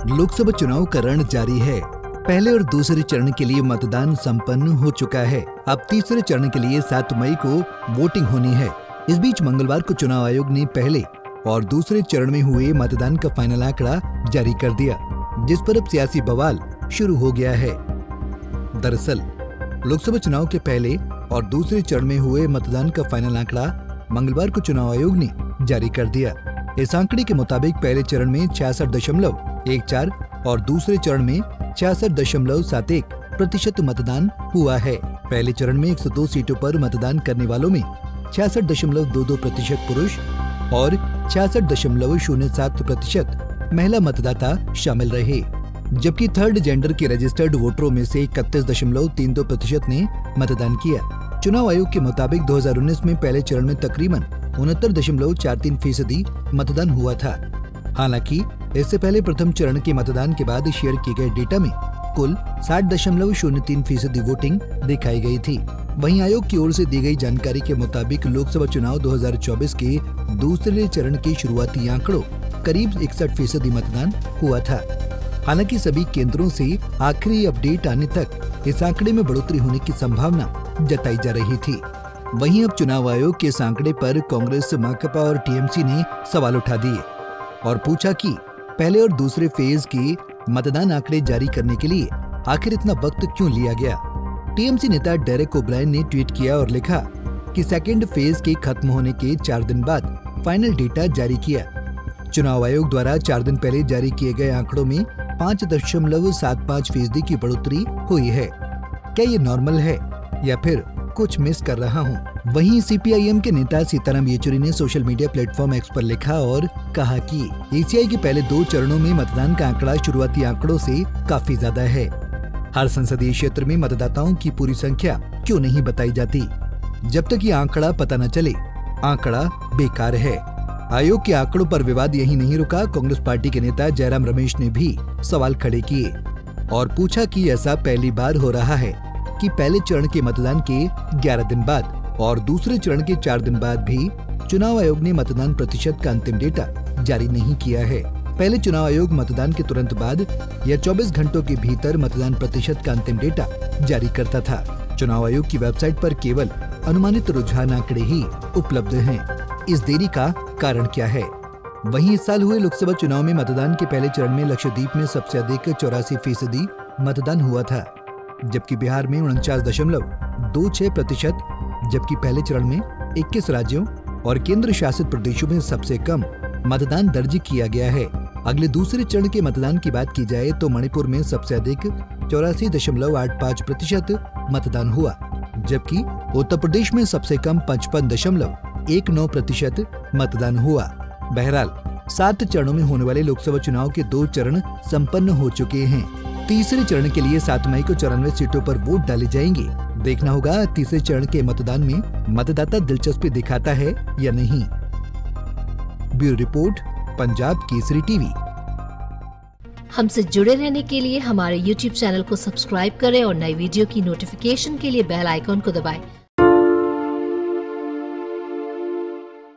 लोकसभा चुनाव का रण जारी है। पहले और दूसरे चरण के लिए मतदान संपन्न हो चुका है। अब तीसरे चरण के लिए 7 मई को वोटिंग होनी है। इस बीच मंगलवार को चुनाव आयोग ने पहले और दूसरे चरण में हुए मतदान का फाइनल आंकड़ा जारी कर दिया, जिस पर अब सियासी बवाल शुरू हो गया है। दरअसल लोकसभा चुनाव के पहले और दूसरे चरण में हुए मतदान का फाइनल आंकड़ा मंगलवार को चुनाव आयोग ने जारी कर दिया। इस आंकड़े के मुताबिक पहले चरण में 66.14 और दूसरे चरण में 66.71% मतदान हुआ है। पहले चरण में 102 सीटों पर मतदान करने वालों में 66.22% पुरुष और 66.07% महिला मतदाता शामिल रहे, जबकि थर्ड जेंडर के रजिस्टर्ड वोटरों में से 31.32% ने मतदान किया। चुनाव आयोग के मुताबिक 2019 में पहले चरण में तकरीबन 69.43% मतदान हुआ था। हालांकि इससे पहले प्रथम चरण के मतदान के बाद शेयर किए गए डेटा में कुल 60.03% वोटिंग दिखाई गई थी। वहीं आयोग की ओर से दी गई जानकारी के मुताबिक लोकसभा चुनाव 2024 के दूसरे चरण के शुरुआती आंकड़ों करीब 61% मतदान हुआ था। हालांकि सभी केंद्रों से आखिरी अपडेट आने तक इस आंकड़े में बढ़ोतरी होने की संभावना जताई जा रही थी। वहीं अब चुनाव आयोग के इस आंकड़े पर कांग्रेस, माकपा और टीएमसी ने सवाल उठा दिए और पूछा कि पहले और दूसरे फेज के मतदान आंकड़े जारी करने के लिए आखिर इतना वक्त क्यों लिया गया। टीएमसी नेता डेरेक ओब्रायन ने ट्वीट किया और लिखा कि सेकेंड फेज के खत्म होने के 4 दिन बाद फाइनल डेटा जारी किया। चुनाव आयोग द्वारा 4 दिन पहले जारी किए गए आंकड़ों में 5.75% की बढ़ोतरी हुई है। क्या ये नॉर्मल है या फिर कुछ मिस कर रहा हूँ। वहीं सीपीआईएम के नेता सीताराम येचुरी ने सोशल मीडिया प्लेटफॉर्म एक्स पर लिखा और कहा कि एसीआई के पहले 2 चरणों में मतदान का आंकड़ा शुरुआती आंकड़ों से काफी ज्यादा है। हर संसदीय क्षेत्र में मतदाताओं की पूरी संख्या क्यों नहीं बताई जाती। जब तक ये आंकड़ा पता न चले, आंकड़ा बेकार है। आयोग के आंकड़ों पर विवाद यही नहीं रुका। कांग्रेस पार्टी के नेता जयराम रमेश ने भी सवाल खड़े किए और पूछा कि ऐसा पहली बार हो रहा है कि पहले चरण के मतदान के 11 दिन बाद और दूसरे चरण के 4 दिन बाद भी चुनाव आयोग ने मतदान प्रतिशत का अंतिम डेटा जारी नहीं किया है। पहले चुनाव आयोग मतदान के तुरंत बाद या 24 घंटों के भीतर मतदान प्रतिशत का अंतिम डेटा जारी करता था। चुनाव आयोग की वेबसाइट पर केवल अनुमानित रुझान आंकड़े ही उपलब्ध हैं। इस देरी का कारण क्या है? वहीं इस साल हुए लोकसभा चुनाव में मतदान के पहले चरण में लक्षद्वीप में सबसे अधिक 84% मतदान हुआ था, जबकि बिहार में 49.26%, जबकि पहले चरण में 21 राज्यों और केंद्र शासित प्रदेशों में सबसे कम मतदान दर्ज किया गया है। अगले दूसरे चरण के मतदान की बात की जाए तो मणिपुर में सबसे अधिक 84.85% मतदान हुआ, जबकि उत्तर प्रदेश में सबसे कम 55.19% मतदान हुआ। बहरहाल 7 चरणों में होने वाले लोकसभा चुनाव के 2 चरण संपन्न हो चुके हैं। तीसरे चरण के लिए 7 मई को 94 सीटों पर वोट डाले जाएंगे। देखना होगा तीसरे चरण के मतदान में मतदाता दिलचस्पी दिखाता है या नहीं। Bureau report, Punjab Kesari TV. हमसे जुड़े रहने के लिए हमारे YouTube चैनल को सब्सक्राइब करें और नई वीडियो की नोटिफिकेशन के लिए बेल आइकॉन को दबाएं।